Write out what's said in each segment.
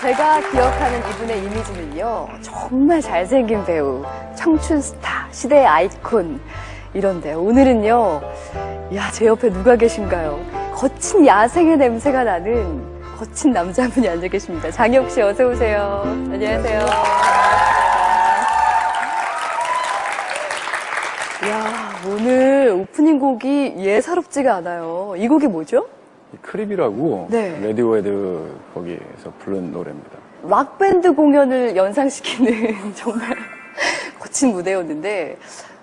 제가 기억하는 이분의 이미지는요, 정말 잘생긴 배우, 청춘 스타, 시대의 아이콘 이런데요. 오늘은요, 야, 제 옆에 누가 계신가요? 거친 야생의 냄새가 나는 거친 남자분이 앉아 계십니다. 장혁 씨 어서 오세요. 안녕하세요. 야, 오늘 오프닝 곡이 예사롭지가 않아요. 이 곡이 뭐죠? 크립이라고 네. 레디오헤드 거기에서 부른 노래입니다. 락밴드 공연을 연상시키는 정말 거친 무대였는데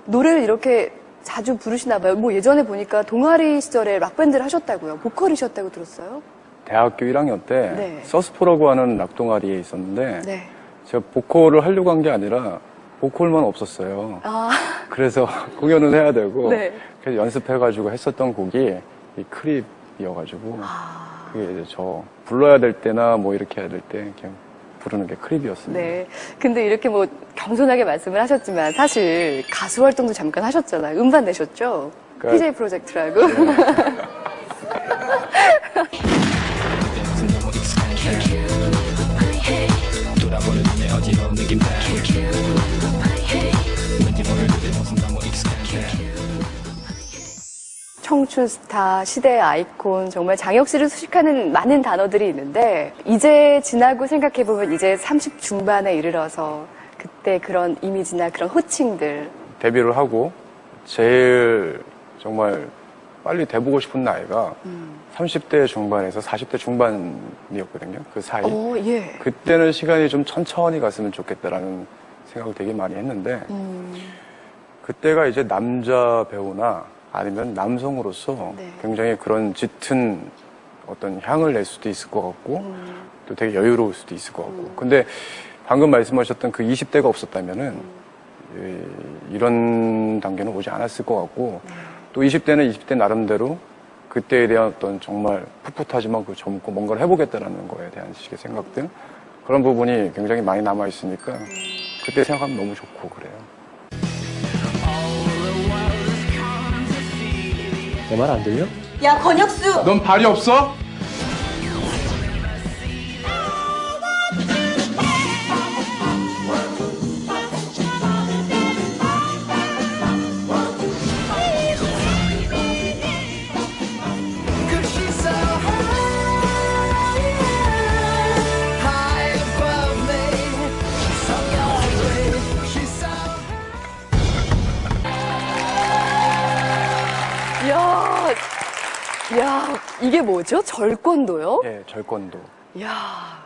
노래를 이렇게 자주 부르시나 봐요. 뭐 예전에 보니까 동아리 시절에 락밴드를 하셨다고요. 보컬이셨다고 들었어요? 대학교 1학년 때 네. 서스포라고 하는 락 동아리에 있었는데 네. 제가 보컬을 하려고 한 게 아니라 보컬만 없었어요. 아, 그래서 공연을 해야 되고 네. 그래서 연습해가지고 했었던 곡이 이 크립이어가지고 그게 이제 저 불러야 될 때나 뭐 이렇게 해야 될 때 그냥 부르는 게 크립이었습니다. 네. 근데 이렇게 뭐 겸손하게 말씀을 하셨지만 사실 가수 활동도 잠깐 하셨잖아요. 음반 내셨죠? 그러니까- PJ 프로젝트라고. 청춘 스타, 시대의 아이콘, 정말 장혁 씨를 수식하는 많은 단어들이 있는데 이제 지나고 생각해보면 이제 30 중반에 이르러서 그때 그런 이미지나 그런 호칭들 데뷔를 하고 제일 정말 빨리 돼보고 싶은 나이가 30대 중반에서 40대 중반이었거든요. 그 사이. 예. 그때는 시간이 좀 천천히 갔으면 좋겠다라는 생각을 되게 많이 했는데 그때가 이제 남자 배우나 아니면 남성으로서 네. 굉장히 그런 짙은 어떤 향을 낼 수도 있을 것 같고 또 되게 여유로울 수도 있을 것 같고 근데 방금 말씀하셨던 그 20대가 없었다면은 이런 단계는 오지 않았을 것 같고 또 20대는 20대 나름대로 그때에 대한 어떤 정말 풋풋하지만 그 젊고 뭔가를 해보겠다라는 거에 대한 식의 생각들 그런 부분이 굉장히 많이 남아있으니까 그때 생각하면 너무 좋고 그래요. 내 말 안 들려? 야, 권혁수! 넌 발이 없어? 야, 이게 뭐죠? 절권도요? 예, 절권도. 이야,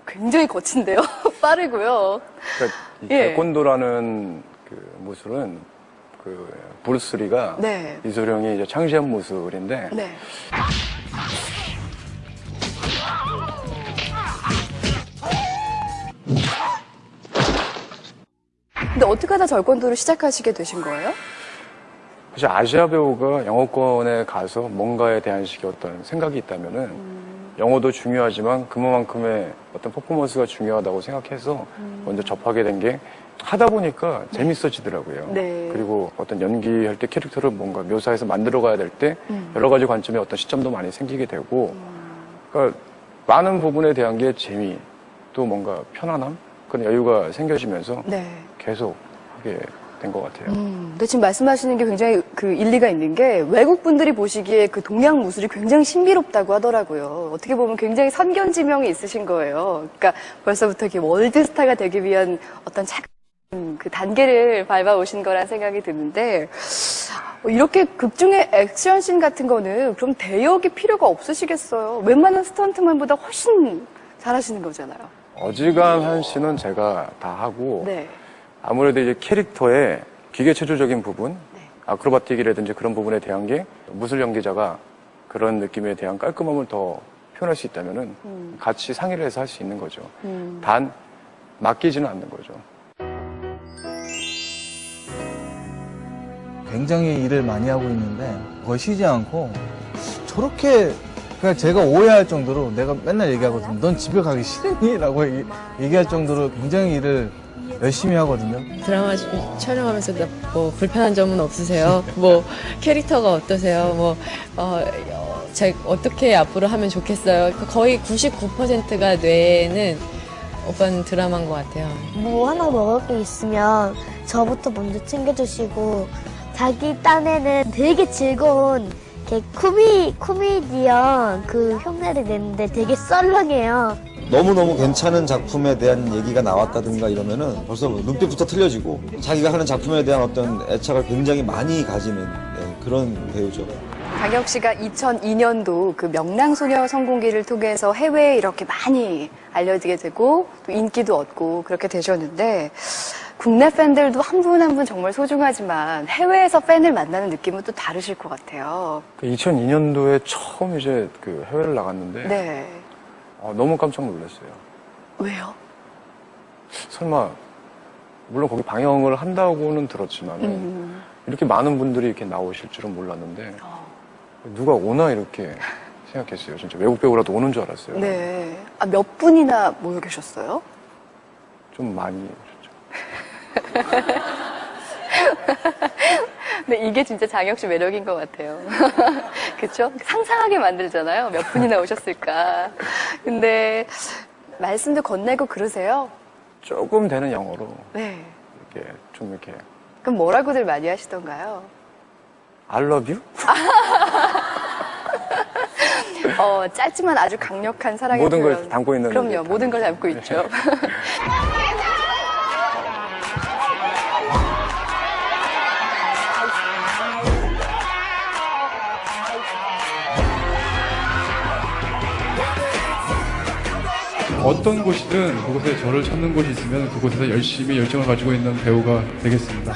굉장히 거친데요? 빠르고요. 그러니까 이 예. 절권도라는 그 무술은 그 브루스리가 네. 이소룡이 이제 창시한 무술인데 네. 근데 어떻게 하다 절권도를 시작하시게 되신 거예요? 사실 아시아 배우가 영어권에 가서 뭔가에 대한 식의 어떤 생각이 있다면은 영어도 중요하지만 그만큼의 어떤 퍼포먼스가 중요하다고 생각해서 먼저 접하게 된 게 하다 보니까 재밌어지더라고요. 네. 그리고 어떤 연기할 때 캐릭터를 뭔가 묘사해서 만들어 가야 될 때 여러 가지 관점의 어떤 시점도 많이 생기게 되고 그러니까 많은 부분에 대한 게 재미 또 뭔가 편안함 그런 여유가 생겨지면서 네. 계속 하게 된 것 같아요. 근데 지금 말씀하시는 게 굉장히 그 일리가 있는 게 외국 분들이 보시기에 그 동양 무술이 굉장히 신비롭다고 하더라고요. 어떻게 보면 굉장히 선견지명이 있으신 거예요. 그러니까 벌써부터 이렇게 월드스타가 되기 위한 어떤 차근 그 단계를 밟아오신 거란 생각이 드는데 이렇게 극중의 액션씬 같은 거는 그럼 대역이 필요가 없으시겠어요. 웬만한 스턴트맨보다 훨씬 잘하시는 거잖아요. 어지간한 씬은 제가 다 하고 네. 아무래도 이제 캐릭터의 기계체조적인 부분, 네. 아크로바틱이라든지 그런 부분에 대한 게 무술 연기자가 그런 느낌에 대한 깔끔함을 더 표현할 수 있다면은 같이 상의를 해서 할 수 있는 거죠. 단 맡기지는 않는 거죠. 굉장히 일을 많이 하고 있는데 거의 쉬지 않고 저렇게 그냥 제가 오해할 정도로 내가 맨날 얘기하거든요. 넌 집에 가기 싫니? 라고 얘기할 정도로 굉장히 일을 열심히 하거든요. 드라마 촬영하면서 뭐 불편한 점은 없으세요? 뭐 캐릭터가 어떠세요? 뭐 어떻게 앞으로 하면 좋겠어요? 거의 99%가 뇌에는 오빠는 드라마인 것 같아요. 뭐 하나 먹을 게 있으면 저부터 먼저 챙겨주시고 자기 딴에는 되게 즐거운 이렇게 코미디언 그 흉내를 내는데 되게 썰렁해요. 너무너무 괜찮은 작품에 대한 얘기가 나왔다든가 이러면은 벌써 눈빛부터 틀려지고 자기가 하는 작품에 대한 어떤 애착을 굉장히 많이 가지는 그런 배우죠. 장혁 씨가 2002년도 그 명랑소녀 성공기를 통해서 해외에 이렇게 많이 알려지게 되고 또 인기도 얻고 그렇게 되셨는데 국내 팬들도 한 분 한 분 정말 소중하지만 해외에서 팬을 만나는 느낌은 또 다르실 것 같아요. 2002년도에 처음 이제 그 해외를 나갔는데 네. 너무 깜짝 놀랐어요. 왜요? 설마 물론 거기 방영을 한다고는 들었지만 이렇게 많은 분들이 이렇게 나오실 줄은 몰랐는데 누가 오나 이렇게 생각했어요. 진짜 외국 배우라도 오는 줄 알았어요. 네. 아, 몇 분이나 모여 계셨어요? 좀 많이 오셨죠. 네, 이게 진짜 장혁 씨 매력인 것 같아요. 그쵸? 상상하게 만들잖아요. 몇 분이나 오셨을까. 근데 말씀도 건네고 그러세요? 조금 되는 영어로 네. 이렇게 좀 이렇게 그럼 뭐라고들 많이 하시던가요? I love you? 짧지만 아주 강력한 사랑의 모든 걸 표현. 담고 있는 그럼요. 듯한. 모든 걸 담고 있죠. 어떤 곳이든 그곳에 저를 찾는 곳이 있으면 그곳에서 열심히 열정을 가지고 있는 배우가 되겠습니다.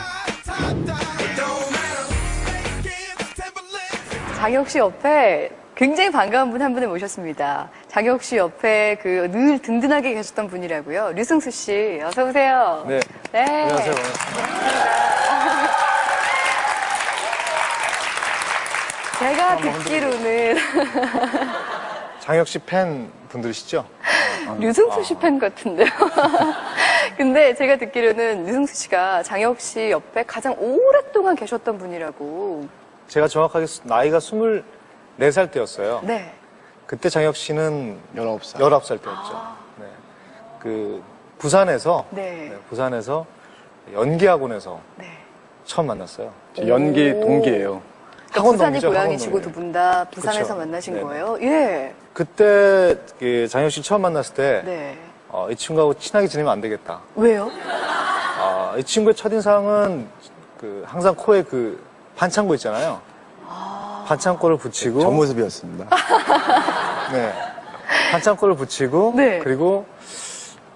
장혁 씨 옆에 굉장히 반가운 분 한 분을 모셨습니다. 장혁 씨 옆에 그 늘 든든하게 계셨던 분이라고요. 류승수 씨, 어서 오세요. 네. 네. 안녕하세요. 제가 듣기로는 장혁 씨 팬 분들이시죠? 류승수 씨 팬 같은데요. 근데 제가 듣기로는 류승수 씨가 장혁 씨 옆에 가장 오랫동안 계셨던 분이라고. 제가 정확하게 나이가 24살 때였어요. 네. 그때 장혁 씨는 19살. 19살 때였죠. 네. 그 부산에서 네. 부산에서 연기학원에서 네. 처음 만났어요. 연기 동기예요. 그러니까 부산이 학원동이죠, 고향이시고 학원동이에요. 두 분 다 부산에서 그쵸. 만나신 네네. 거예요? 예. 그때 그 장혁 씨 처음 만났을 때 네. 이 친구하고 친하게 지내면 안 되겠다. 왜요? 이 친구의 첫인상은 그 항상 코에 그 반창고 있잖아요. 반창고를 붙이고 저 모습이었습니다. 네. 반창고를 붙이고 네. 그리고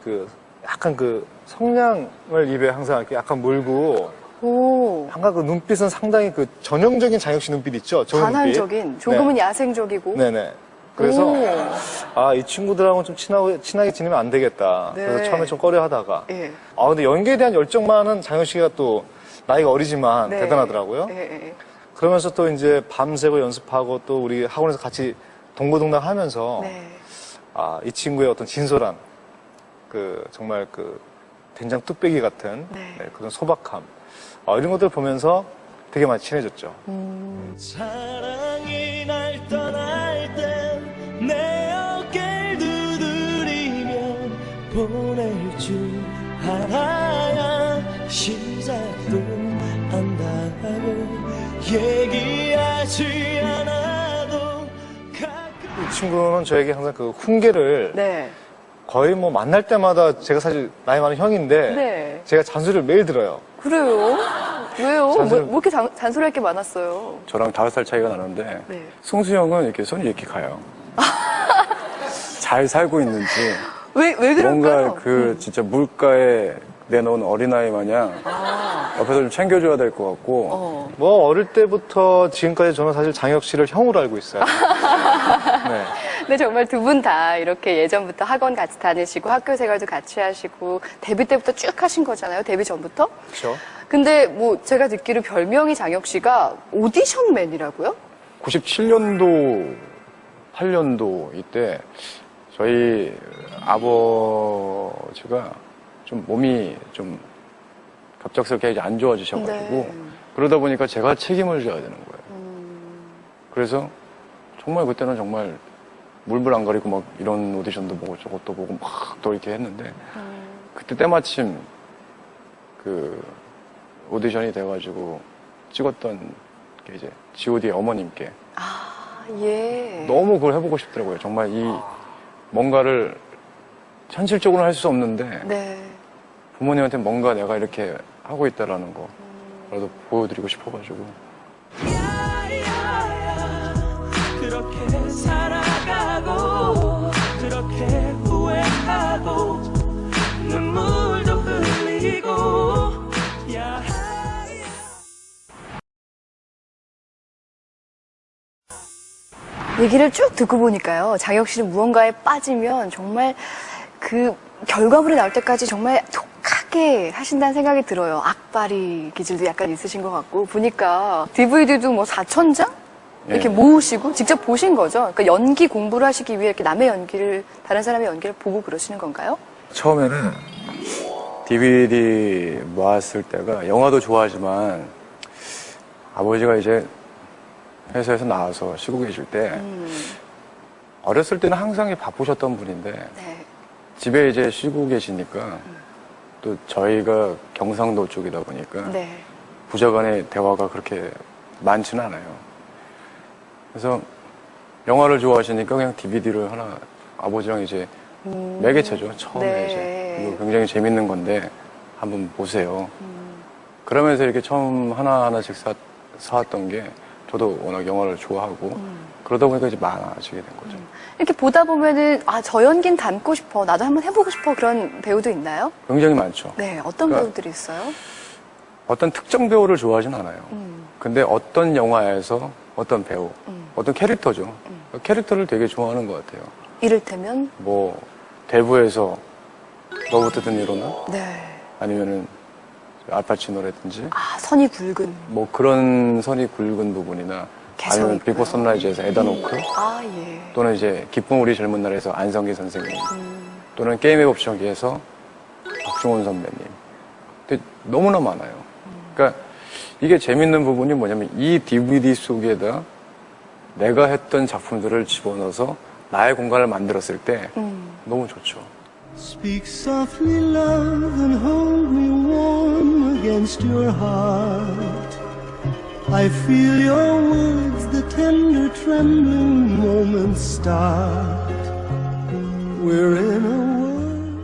그 약간 그 성냥을 입에 항상 이렇게 약간 물고 오. 항상 그 눈빛은 상당히 그 전형적인 장혁 씨 눈빛 있죠? 저 반항적인, 조금은 네. 야생적이고. 네네. 그래서 오. 이 친구들하고는 좀 친하게 지내면 안 되겠다. 네. 그래서 처음에 좀 꺼려 하다가 예. 근데 연기에 대한 열정만은 장혁 씨가 또 나이가 어리지만 네. 대단하더라고요. 예, 예. 그러면서 또 이제 밤새고 연습하고 또 우리 학원에서 같이 동고동락 하면서 네. 이 친구의 어떤 진솔한 그 정말 그 된장 뚝배기 같은 네. 그런 소박함 이런 것들 보면서 되게 많이 친해졌죠. 사랑이 날 떠날 땐 내 어깨를 두드리면 보낼 줄 알아야 시작도 안다고 얘기하지 않아도 이 친구는 저에게 항상 그 훈계를 네. 거의 뭐 만날 때마다 제가 사실 나이 많은 형인데 네. 제가 잔소리를 매일 들어요. 그래요? 왜요? 잔소리- 뭐 이렇게 잔소리할 게 많았어요? 저랑 5살 차이가 나는데 네. 승수 형은 이렇게 손이 이렇게 가요. 잘 살고 있는지 왜 그럴까요? 뭔가 그 진짜 물가에 내놓은 어린아이 마냥 옆에서 좀 챙겨줘야 될 것 같고 뭐 어릴 때부터 지금까지 저는 사실 장혁 씨를 형으로 알고 있어요. 네. 근데 정말 두 분 다 이렇게 예전부터 학원 같이 다니시고 학교 생활도 같이 하시고 데뷔 때부터 쭉 하신 거잖아요. 데뷔 전부터. 그렇죠. 근데 뭐 제가 듣기로 별명이 장혁 씨가 오디션맨이라고요? 97년도 8년도 이때 저희 아버지가 좀 몸이 좀 갑작스럽게 이제 안 좋아지셔가지고 네. 그러다 보니까 제가 책임을 져야 되는 거예요. 그래서 정말 그때는 정말 물불 안 가리고 막 이런 오디션도 보고 저것도 보고 막 또 이렇게 했는데 그때 때마침 그 오디션이 돼가지고 찍었던 게 이제 G.O.D의 어머님께 아, 예. 너무 그걸 해보고 싶더라고요. 정말 이 뭔가를 현실적으로는 할 수 없는데 네. 부모님한테 뭔가 내가 이렇게 하고 있다라는 거라도 보여드리고 싶어가지고. 그렇게 살아가고 그렇게 후회하고 눈물도 흘리고 얘기를 쭉 듣고 보니까요. 장혁 씨는 무언가에 빠지면 정말 그 결과물이 나올 때까지 정말 독하게 하신다는 생각이 들어요. 악바리 기질도 약간 있으신 것 같고 보니까 DVD도 뭐 4,000장? 이렇게 예. 모으시고 직접 보신 거죠? 그러니까 연기 공부를 하시기 위해 이렇게 남의 연기를, 다른 사람의 연기를 보고 그러시는 건가요? 처음에는 DVD 모았을 때가 영화도 좋아하지만 아버지가 이제 회사에서 나와서 쉬고 계실 때 어렸을 때는 항상 바쁘셨던 분인데 네. 집에 이제 쉬고 계시니까 또 저희가 경상도 쪽이다 보니까 네. 부자간의 대화가 그렇게 많지는 않아요. 그래서 영화를 좋아하시니까 그냥 DVD를 하나 아버지랑 이제 매개체죠. 처음에 네. 이제 이거 굉장히 재밌는 건데 한번 보세요. 그러면서 이렇게 처음 하나하나씩 사왔던 게 저도 워낙 영화를 좋아하고 그러다 보니까 이제 많아지게 된 거죠. 이렇게 보다 보면은 아, 저 연기는 닮고 싶어, 나도 한번 해보고 싶어 그런 배우도 있나요? 굉장히 많죠. 네, 어떤 그러니까 배우들이 있어요? 어떤 특정 배우를 좋아하진 않아요. 근데 어떤 영화에서 어떤 배우, 어떤 캐릭터죠. 그 캐릭터를 되게 좋아하는 것 같아요. 이를테면? 뭐 대부에서 로버트 드니로나 네. 아니면은 알파치노라든지 아, 선이 굵은. 뭐 그런 선이 굵은 부분이나 개성 아니면 있고요. 비포 선라이즈에서 에단 호크 아, 예. 또는 이제 기쁜 우리 젊은 날에서 안성기 선생님 또는 게임의 법칙에서 박중원 선배님. 근데 너무나 많아요. 그러니까 이게 재밌는 부분이 뭐냐면 이 DVD 속에다 내가 했던 작품들을 집어넣어서 나의 공간을 만들었을 때 너무 좋죠. Speak softly, love, and hold me warm against your heart. I feel your words, the tender trembling moments start. We're in a world.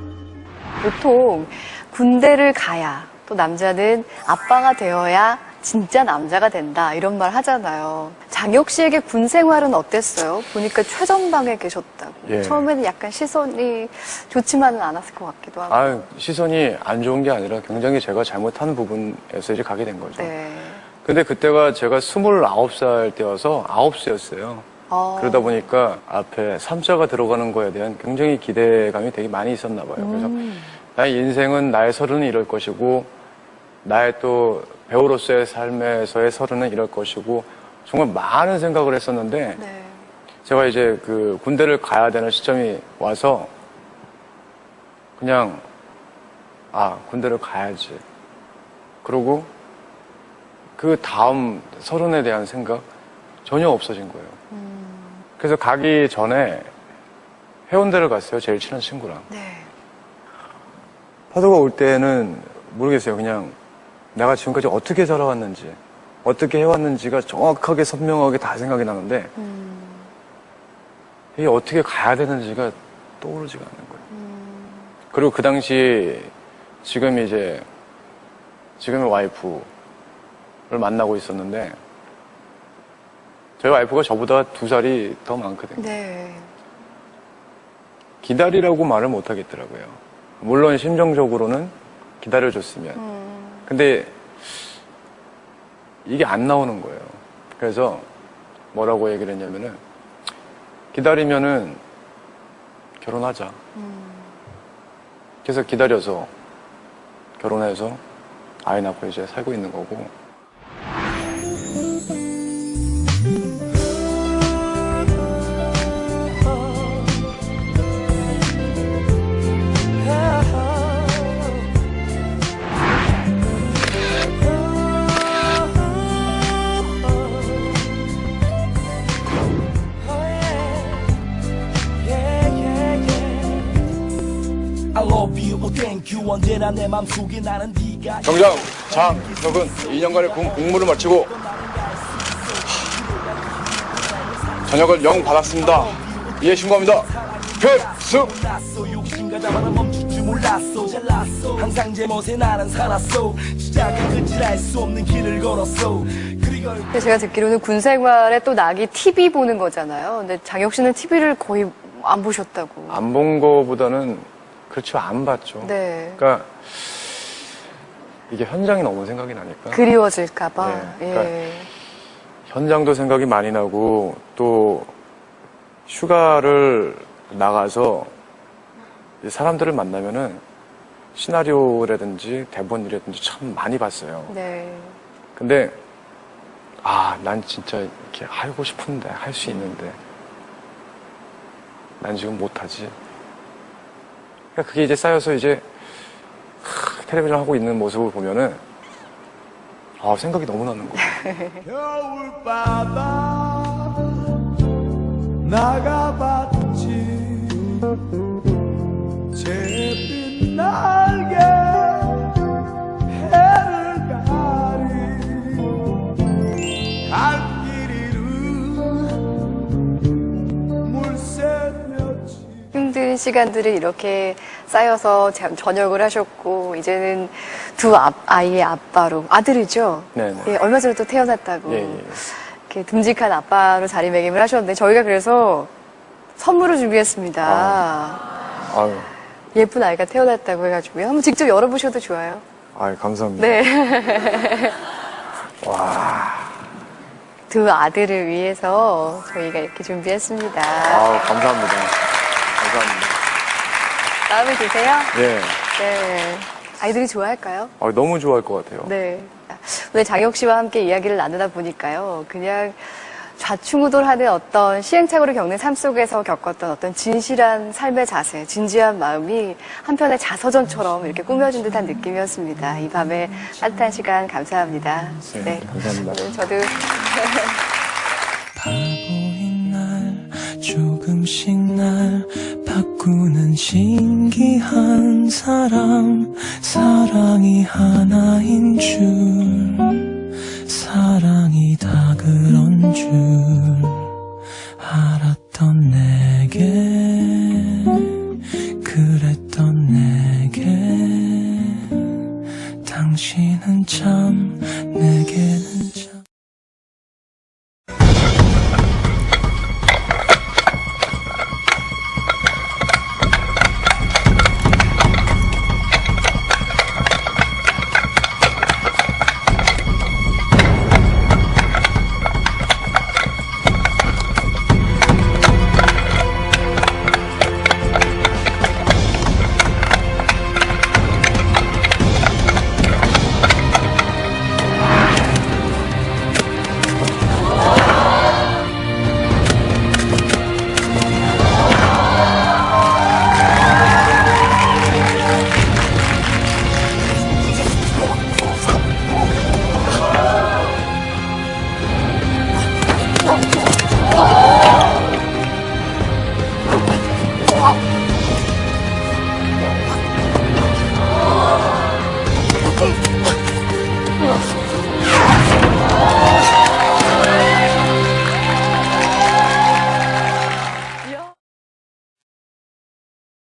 보통 군대를 가야 또 남자는 아빠가 되어야 진짜 남자가 된다 이런 말 하잖아요. 장혁 씨에게 군 생활은 어땠어요? 보니까 최전방에 계셨다고. 예. 처음에는 약간 시선이 좋지만은 않았을 것 같기도 하고. 아, 시선이 안 좋은 게 아니라 굉장히 제가 잘못한 부분에서 이제 가게 된 거죠. 네. 근데 그때가 제가 29살 때여서 9세였어요. 그러다 보니까 앞에 3자가 들어가는 거에 대한 굉장히 기대감이 되게 많이 있었나 봐요. 그래서 나의 인생은 나의 서른은 이럴 것이고 나의 또 배우로서의 삶에서의 서른은 이럴 것이고 정말 많은 생각을 했었는데 네. 제가 이제 그 군대를 가야 되는 시점이 와서 그냥 군대를 가야지. 그러고 그 다음 서른에 대한 생각 전혀 없어진 거예요. 그래서 가기 전에 해운대를 갔어요. 제일 친한 친구랑. 네. 파도가 올 때는 모르겠어요. 그냥 내가 지금까지 어떻게 살아왔는지, 어떻게 해왔는지가 정확하게 선명하게 다 생각이 나는데 이게 어떻게 가야 되는지가 떠오르지가 않는 거예요. 그리고 그 당시 지금의 와이프를 만나고 있었는데 저희 와이프가 저보다 2살이 더 많거든요. 네. 기다리라고 말을 못 하겠더라고요. 물론 심정적으로는 기다려줬으면. 근데 이게 안 나오는 거예요. 그래서 뭐라고 얘기를 했냐면은 기다리면은 결혼하자. 그래서 기다려서 결혼해서 아이 낳고 이제 살고 있는 거고. 정장, 장, 혁은 2년간의 군 복무를 마치고 전역을 영 받았습니다. 이에 신고합니다. 필승! 항상 제 멋에 나는 살았어. 시작은 끝을 알 수 없는 길을 걸었어. 제가 듣기로는 군 생활에 또 낙이 TV 보는 거잖아요. 근데 장혁 씨는 TV를 거의 안 보셨다고. 안 본 거보다는 그렇죠. 안 봤죠. 네. 그러니까 이게 현장이 너무 생각이 나니까. 그리워질까봐. 네, 그러니까 예. 현장도 생각이 많이 나고 또 휴가를 나가서 사람들을 만나면은 시나리오라든지 대본이라든지 참 많이 봤어요. 네. 근데 난 진짜 이렇게 하고 싶은데 할 수 있는데 난 지금 못하지. 그러니까 그게 이제 쌓여서 이제 텔레비전 하고 있는 모습을 보면은 생각이 너무 나는 거예요. 겨울바다 나가봤지 잿빛 날개 해를 가리고 갈 길 잃은 물새며치 힘든 시간들을 이렇게 쌓여서 전역을 하셨고 이제는 두 아이의 아빠로 아들이죠. 네네. 예, 얼마 전에 또 태어났다고. 예. 이렇게 듬직한 아빠로 자리매김을 하셨는데 저희가 그래서 선물을 준비했습니다. 아유, 예쁜 아이가 태어났다고 해가지고요. 한번 직접 열어보셔도 좋아요. 감사합니다. 네. 와, 두 아들을 위해서 저희가 이렇게 준비했습니다. 감사합니다. 감사합니다. 마음에 드세요? 예. 네. 아이들이 좋아할까요? 너무 좋아할 것 같아요. 네. 오늘 장혁 씨와 함께 이야기를 나누다 보니까요. 그냥 좌충우돌하는 어떤 시행착오를 겪는 삶 속에서 겪었던 어떤 진실한 삶의 자세, 진지한 마음이 한편의 자서전처럼 이렇게 꾸며진 듯한 느낌이었습니다. 이 밤에 따뜻한 시간 감사합니다. 네, 감사합니다. 오늘 저도 바보인 날 조금씩 날 바꾸는 신기한 사랑이 하나인 줄 사랑이 다 그런 줄